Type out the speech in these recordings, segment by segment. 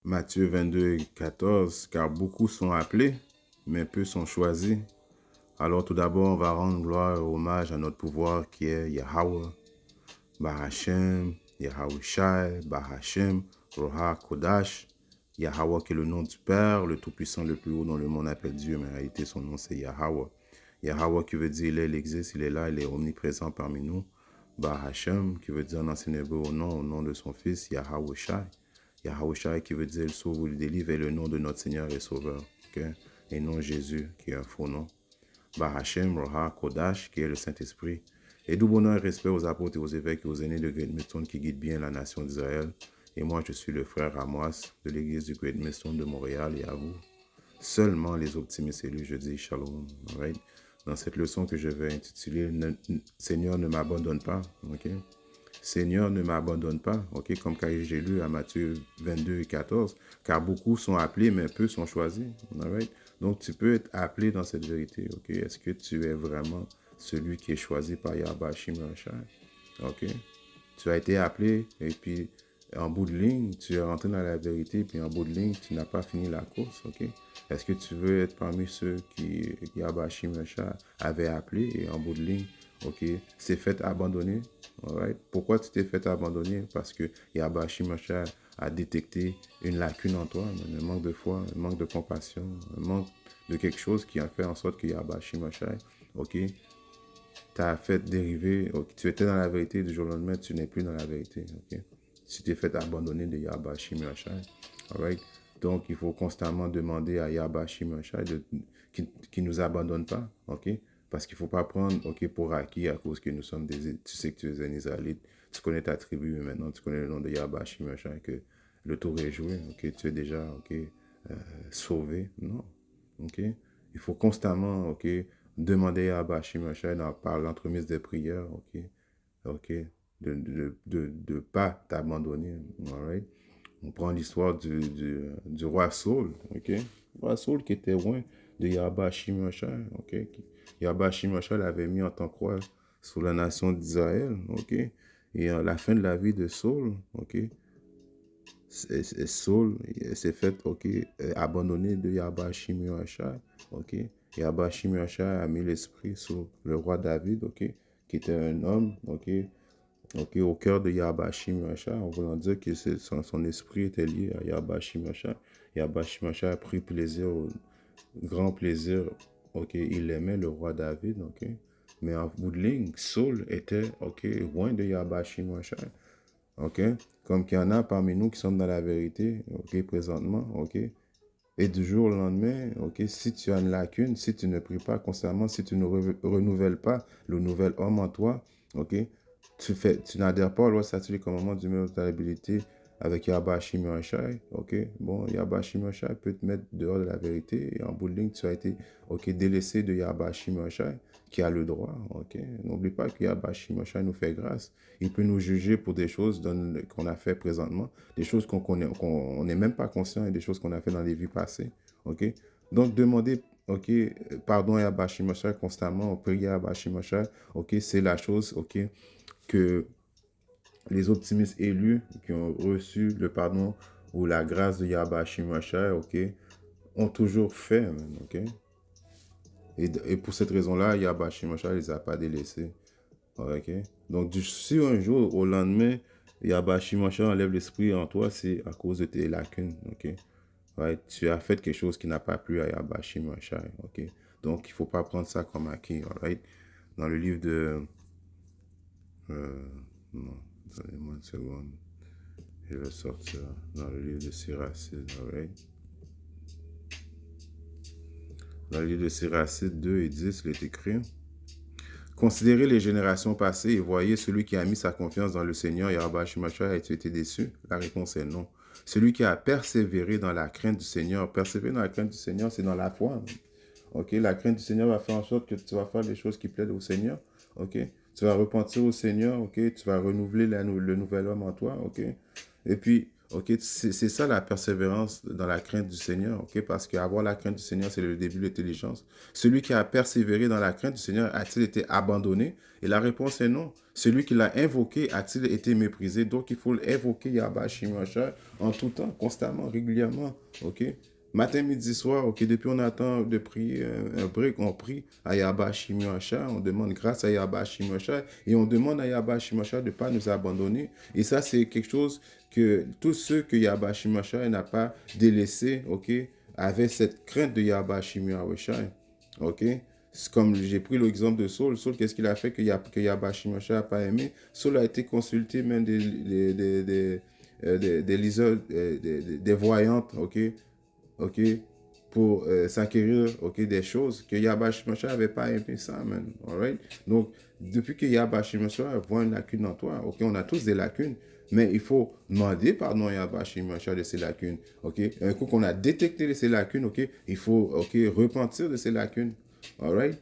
Matthieu 22, 14, car beaucoup sont appelés, mais peu sont choisis. Alors tout d'abord, on va rendre gloire et hommage à notre pouvoir qui est Yahweh, Bahashem, Yahawashi, Bahashem, Roha Kodash. Yahweh qui est le nom du Père, le Tout-Puissant, le plus haut dont le monde appelle Dieu, mais en réalité son nom c'est Yahweh. Yahweh qui veut dire il existe, il est là, il est omniprésent parmi nous. Bahashem qui veut dire en ancien hébreu au nom de son fils, Yahawashi. Yahawashi qui veut dire il sauve ou il délivre est le nom de notre Seigneur et Sauveur. Okay? Et non Jésus qui est un faux nom. Bahashem, Roha, Kodash qui est le Saint-Esprit. Et d'où bonheur et respect aux apôtres et aux évêques et aux aînés de Great Millstone qui guident bien la nation d'Israël. Et moi, je suis le frère Amos de l'église du Great Millstone de Montréal et à vous. Seulement les optimistes élus, je dis shalom. Right? Dans cette leçon que je vais intituler Seigneur ne m'abandonne pas. Okay? Seigneur ne m'abandonne pas. Okay? Comme quand j'ai lu à Matthieu 22 et 14. Car beaucoup sont appelés, mais peu sont choisis. Right? Donc tu peux être appelé dans cette vérité. Okay? Est-ce que tu es vraiment celui qui est choisi par Yahweh Shimashai? Ok? Tu as été appelé et puis en bout de ligne, tu es rentré dans la vérité, puis en bout de ligne, tu n'as pas fini la course, ok? Est-ce que tu veux être parmi ceux qui Yahweh Shimashai avait appelé et en bout de ligne, ok, s'est fait abandonner, alright? Pourquoi tu t'es fait abandonner? Parce que Yahweh Shimashai a détecté une lacune en toi, un manque de foi, un manque de compassion, un manque de quelque chose qui a fait en sorte que Yahweh Shimashai, ok, t'as fait dériver, okay, tu étais dans la vérité du jour au lendemain, tu n'es plus dans la vérité, ok? Tu t'es fait abandonner de Yahweh Shimashai, alright? Donc, il faut constamment demander à Yahweh Shimashai qui nous abandonne pas, ok? Parce qu'il ne faut pas prendre, ok, pour acquis à cause que nous sommes des, tu sais que tu es un Israélite, tu connais ta tribu, mais maintenant tu connais le nom de Yahweh Shimashai, que le tour est joué, ok? Tu es déjà, ok, sauvé, non, ok? Il faut constamment, ok, demander à Bashim par l'entremise des prières, ok, ok, de pas t'abandonner, alright. On prend l'histoire du roi Saul, ok, le roi Saul qui était loin de Yahweh Shimashai, ok, Yahweh Shimashai l'avait mis en tant que roi sur la nation d'Israël, ok, et à la fin de la vie de Saul, ok, Saul s'est fait, ok, abandonner de Yahweh Shimashai, ok. Yahweh Shimashai a mis l'esprit sur le roi David, ok, qui était un homme, ok, ok, au cœur de Yahweh Shimashai, en voulant dire que son esprit était lié à Yahweh Shimashai. Yahweh Shimashai a pris plaisir, grand plaisir, ok, il aimait le roi David, ok, mais en bout de ligne, Saul était, ok, loin de Yahweh Shimashai. OK? Comme qu'il y en a parmi nous qui sommes dans la vérité, OK, présentement, OK? Et du jour au lendemain, OK, si tu as une lacune, si tu ne pries pas constamment, si tu ne renouvelles pas le nouvel homme en toi, OK, tu n'adhères pas aux lois, statuts et commandements du mutabilité avec Yahweh Shimashai, OK, bon, Yahweh Shimashai peut te mettre dehors de la vérité et en bout de ligne, tu as été, OK, délaissé de Yahweh Shimashai qui a le droit, OK. N'oublie pas que Yahweh Shimashai nous fait grâce. Il peut nous juger pour des choses qu'on a fait présentement, des choses qu'on n'est même pas conscient et des choses qu'on a fait dans les vies passées, OK. Donc, demander, OK, pardon à Yahweh Shimashai constamment, prier à Yahweh Shimashai, OK, c'est la chose, OK, que les optimistes élus qui ont reçu le pardon ou la grâce de Yahweh Shimashai, ok, ont toujours fait, ok. Et pour cette raison-là, Yahweh Shimashai les a pas délaissés, ok. Donc, si un jour, au lendemain, Yahweh Shimashai enlève l'esprit en toi, c'est à cause de tes lacunes, ok. Right? Tu as fait quelque chose qui n'a pas plu à Yahweh Shimashai, ok. Donc, il ne faut pas prendre ça comme acquis, right? Dans le livre de... non, donnez-moi une seconde. Je vais sortir dans le livre de Siracide, alright? Dans le livre de Siracide 2 et 10, il est écrit: Considérez les générations passées et voyez celui qui a mis sa confiance dans le Seigneur, Yahweh Shimashai, a-t-il été déçu? La réponse est non. Celui qui a persévéré dans la crainte du Seigneur, persévérer dans la crainte du Seigneur, c'est dans la foi. Ok, la crainte du Seigneur va faire en sorte que tu vas faire des choses qui plaisent au Seigneur. Ok, tu vas repentir au Seigneur. Ok, tu vas renouveler le nouvel homme en toi. Ok, et puis Ok, c'est ça la persévérance dans la crainte du Seigneur, ok, parce qu'avoir la crainte du Seigneur, c'est le début de l'intelligence. Celui qui a persévéré dans la crainte du Seigneur a-t-il été abandonné? Et la réponse est non. Celui qui l'a invoqué a-t-il été méprisé? Donc il faut invoquer Yahba Shimashai en tout temps, constamment, régulièrement, ok? Matin, midi, soir, ok, depuis on attend de prier un break, on prie à Yahba Shimashai, on demande grâce à Yahba Shimashai et on demande à Yahba Shimashai de ne pas nous abandonner. Et ça, c'est quelque chose que tous ceux que Yahba Shimashai n'a pas délaissé, ok, avaient cette crainte de Yahba Shimashai, ok. C'est comme j'ai pris l'exemple de Saul. Saul, qu'est-ce qu'il a fait que Yahba Shimashai n'a pas aimé? Saul a été consulté même des liseurs, des voyantes, ok, ok, pour s'acquérir, ok, des choses que Yahba Shimashai n'avait pas aimé ça, man, alright? Donc, depuis que Yahba Shimashai voit une lacune en toi, ok, on a tous des lacunes, mais il faut demander pardon à Yahba Shimashai de ces lacunes, ok? Un coup qu'on a détecté ces lacunes, ok, il faut, ok, repentir de ces lacunes, alright?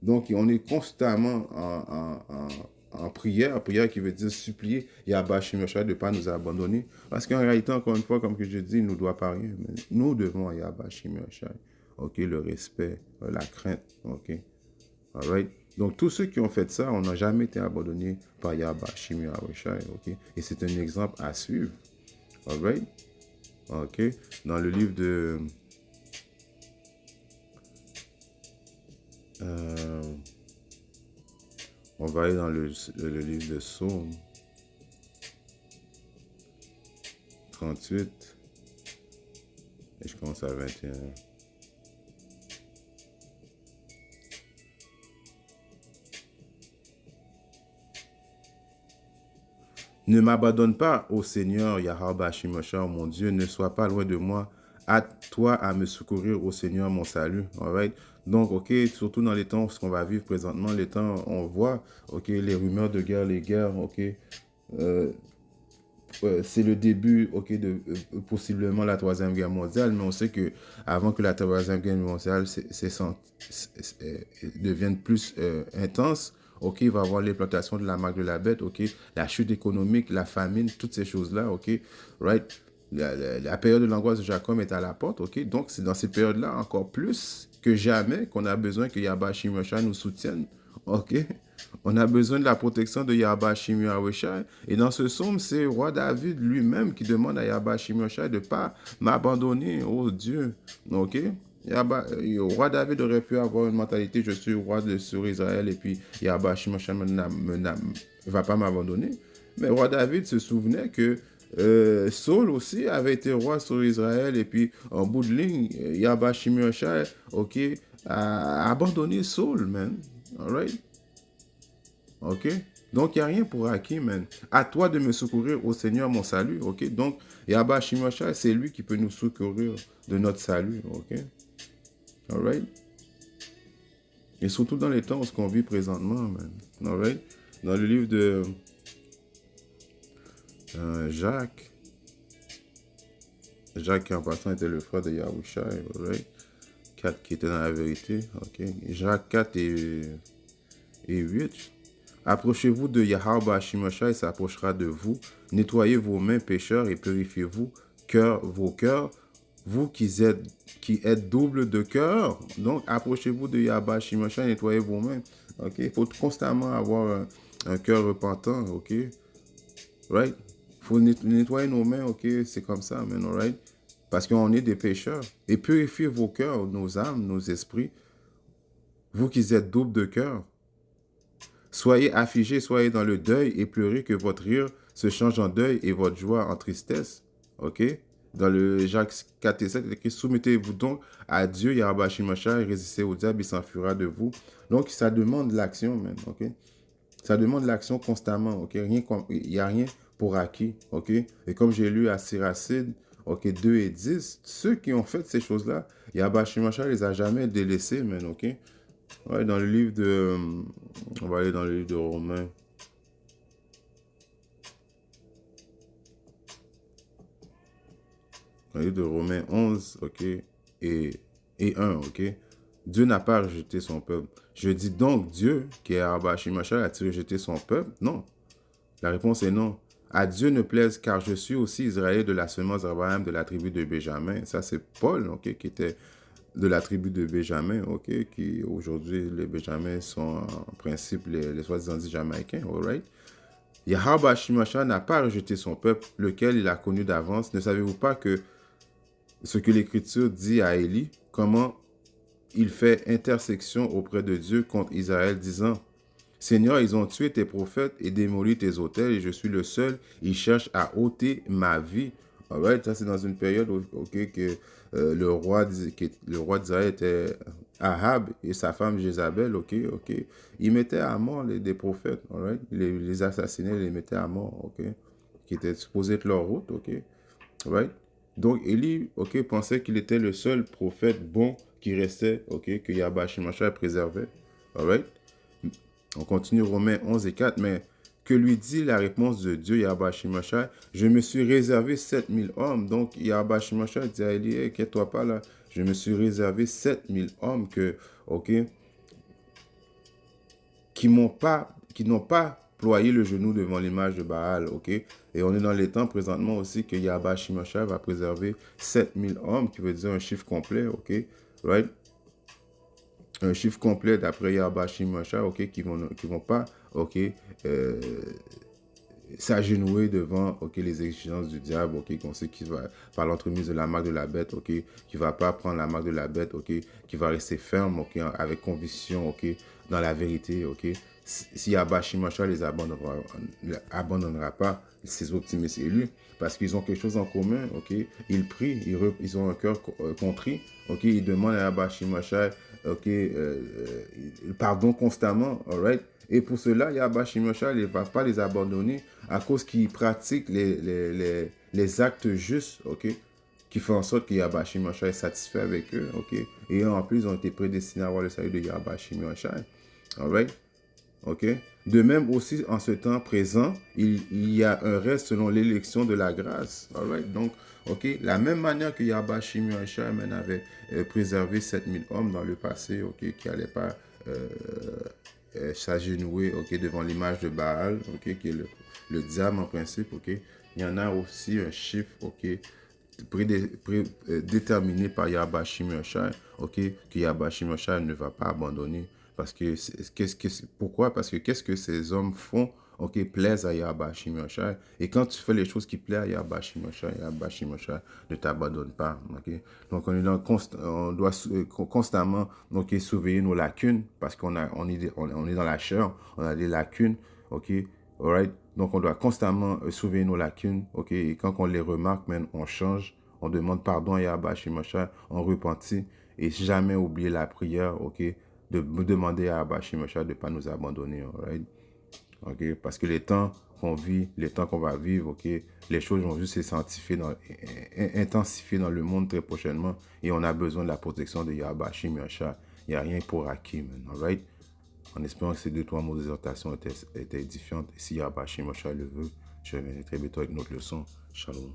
Donc, on est constamment en prière qui veut dire supplier Yahba Shimashai de ne pas nous abandonner. Parce qu'en réalité, encore une fois, comme que je dis, il ne nous doit pas rien. Mais nous devons à Yahba Shimashai, ok, le respect, la crainte, ok, alright. Donc, tous ceux qui ont fait ça, on n'a jamais été abandonnés par Yahba Shimashai, ok. Et c'est un exemple à suivre, alright, ok. Dans le livre de... on va aller dans le livre de Psaume 38 et je commence à 21. Ne m'abandonne pas, ô Seigneur, Yahweh Shimosha, mon Dieu, ne sois pas loin de moi. À toi à me secourir, ô Seigneur, mon salut. Alright? Donc, ok, surtout dans les temps ce qu'on va vivre présentement, les temps, on voit, ok, les rumeurs de guerre, les guerres, ok, euh, c'est le début, ok, de possiblement la Troisième Guerre mondiale, mais on sait que avant que la Troisième Guerre mondiale devienne plus intense, ok, il va y avoir l'implantation de la marque de la bête, ok, la chute économique, la famine, toutes ces choses-là, ok, right? La période de l'angoisse de Jacob est à la porte, ok, donc c'est dans cette période-là encore plus que jamais qu'on a besoin que Yahba Shimosha nous soutienne, ok. On a besoin de la protection de Yahba Shimosha. Et dans ce psaume, c'est roi David lui-même qui demande à Yahba Shimosha de ne pas m'abandonner, oh Dieu. Ok? Roi David aurait pu avoir une mentalité, je suis roi sur Israël et puis Yahba Shimosha ne va pas m'abandonner. Mais roi David se souvenait que Saul aussi avait été roi sur Israël et puis en bout de ligne, Yahba Shimosha, ok, a abandonné Saul, man. All right? Ok? Donc, il n'y a rien pour acquis, man. À toi de me secourir, au Seigneur, mon salut. Ok? Donc, Yahba Shimosha, c'est lui qui peut nous secourir de notre salut. Ok? Alright? Et surtout dans les temps où on vit présentement, man. Alright? Dans le livre de Jacques, Jacques qui en passant était le frère de Yahushua, alright? 4 qui était dans la vérité. Ok? Jacques 4 et 8. Approchez-vous de Yahweh Shimosha, il s'approchera de vous. Nettoyez vos mains, pécheurs, et purifiez-vous vos cœurs, vous qui êtes double de cœur. Donc, approchez-vous de Yahweh Shimosha, nettoyez vos mains. Ok? Il faut constamment avoir un cœur repentant. Ok? Right? Il faut nettoyer nos mains. Ok? C'est comme ça, man. Right? Parce qu'on est des pécheurs. Et purifiez vos cœurs, nos âmes, nos esprits. Vous qui êtes double de cœur. Soyez affligés, soyez dans le deuil et pleurez que votre rire se change en deuil et votre joie en tristesse. OK? Dans le Jacques 4 et 7, il est écrit, soumettez-vous donc à Dieu, Yahweh Shimosha, et résistez au diable, il s'enfuira de vous. Donc, ça demande l'action, man. OK? Ça demande l'action constamment. OK? Il n'y a rien pour acquis. OK? Et comme j'ai lu à Siracide, OK, 2 et 10, ceux qui ont fait ces choses-là, Yahweh Shimosha ne les a jamais délaissés, man. OK? Ouais, dans le livre de... on va aller dans le livre de Romains. Dans le livre de Romains 11, ok, et 1, ok. Dieu n'a pas rejeté son peuple. Je dis donc Dieu, qui est Abba Shimasha, a-t-il rejeté son peuple? Non. La réponse est non. À Dieu ne plaise, car je suis aussi Israël de la semence d'Abraham, de la tribu de Benjamin. Ça, c'est Paul, ok, qui était de la tribu de Benjamin, ok, qui aujourd'hui, les Benjamins sont en principe les soi-disant dits Jamaïcains, alright. Yahweh Shimashah n'a pas rejeté son peuple, lequel il a connu d'avance. Ne savez-vous pas que ce que l'Écriture dit à Élie, comment il fait intersection auprès de Dieu contre Israël, disant, Seigneur, ils ont tué tes prophètes et démoli tes autels, et je suis le seul. Ils cherchent à ôter ma vie. Alright, ça c'est dans une période ok, que le roi d'Israël était Ahab et sa femme Jézabel, ok. Ils mettaient à mort des prophètes, alright. Les assassinaient, les mettaient à mort, ok. Qui étaient supposés être leur route, ok. Alright. Donc Élie, ok, pensait qu'il était le seul prophète bon qui restait, ok, que Yahweh Shimashah préservait. Alright. On continue Romains 11 et 4, mais que lui dit la réponse de Dieu, Yahweh Shimashah? Je me suis réservé 7000 hommes. Donc Yahweh Shimashah dit à Élie, inquiète-toi pas là, je me suis réservé 7000 hommes ok, qui n'ont pas ployé le genou devant l'image de Baal, ok? Et on est dans les temps présentement aussi que Yahweh Shimashah va préserver 7000 hommes, qui veut dire un chiffre complet, ok? Right? Un chiffre complet d'après Yahweh Shimashah, ok, qui vont pas, ok, euh, s'agenouiller devant, ok, les exigences du diable, ok, qu'on sait qu'il va, par l'entremise de la marque de la bête, ok, qui va pas prendre la marque de la bête, ok, qui va rester ferme, ok, avec conviction, ok, dans la vérité, ok. Si Yahweh Shimashah les abandonnera pas, ces optimistes élus, parce qu'ils ont quelque chose en commun, ok, ils prient, ils ont un cœur contrit, ok, ils demandent à Yahweh Shimashah, ok, pardon constamment, alright. Et pour cela, Yahweh Shimashah ne va pas les abandonner à cause qu'ils pratiquent les actes justes, ok, qui font en sorte que Yahweh Shimashah est satisfait avec eux, ok. Et en plus, ils ont été prédestinés à avoir le salut de Yahweh Shimashah, alright. Ok. De même aussi, en ce temps présent, il y a un reste selon l'élection de la grâce. Alright. Donc, ok, la même manière que Yahweh Shimashah avait préservé 7000 hommes dans le passé, ok, qui n'allaient pas s'agenouiller, ok, devant l'image de Baal, ok, qui est le diable en principe, ok. Il y en a aussi un chiffre, ok, déterminé par Yahweh Shimashah, ok, que Yahweh Shimashah ne va pas abandonner. Parce que, pourquoi? Parce que qu'est-ce que ces hommes font, ok, plaisent à Yahweh Shimashah. Et quand tu fais les choses qui plaisent à Yahweh Shimashah ne t'abandonne pas, ok. Donc, on doit constamment, ok, surveiller nos lacunes, parce on est dans la chair, on a des lacunes, ok, alright. Donc, on doit constamment surveiller nos lacunes, ok. Et quand on les remarque, on change, on demande pardon à Yahweh Shimashah, on repentit, et jamais oublier la prière, ok, de demander à Yahweh Shimashah de ne pas nous abandonner, alright. Ok, parce que les temps qu'on vit, les temps qu'on va vivre, ok, les choses vont juste intensifier dans le monde très prochainement, et on a besoin de la protection de Yahweh Shimashah. Il n'y a rien pour acquis, man, alright. En espérant que ces 2-3 mots d'exhortation étaient édifiantes. Et si Yahweh Shimashah le veut, je reviendrai très bientôt avec notre leçon. Shalom.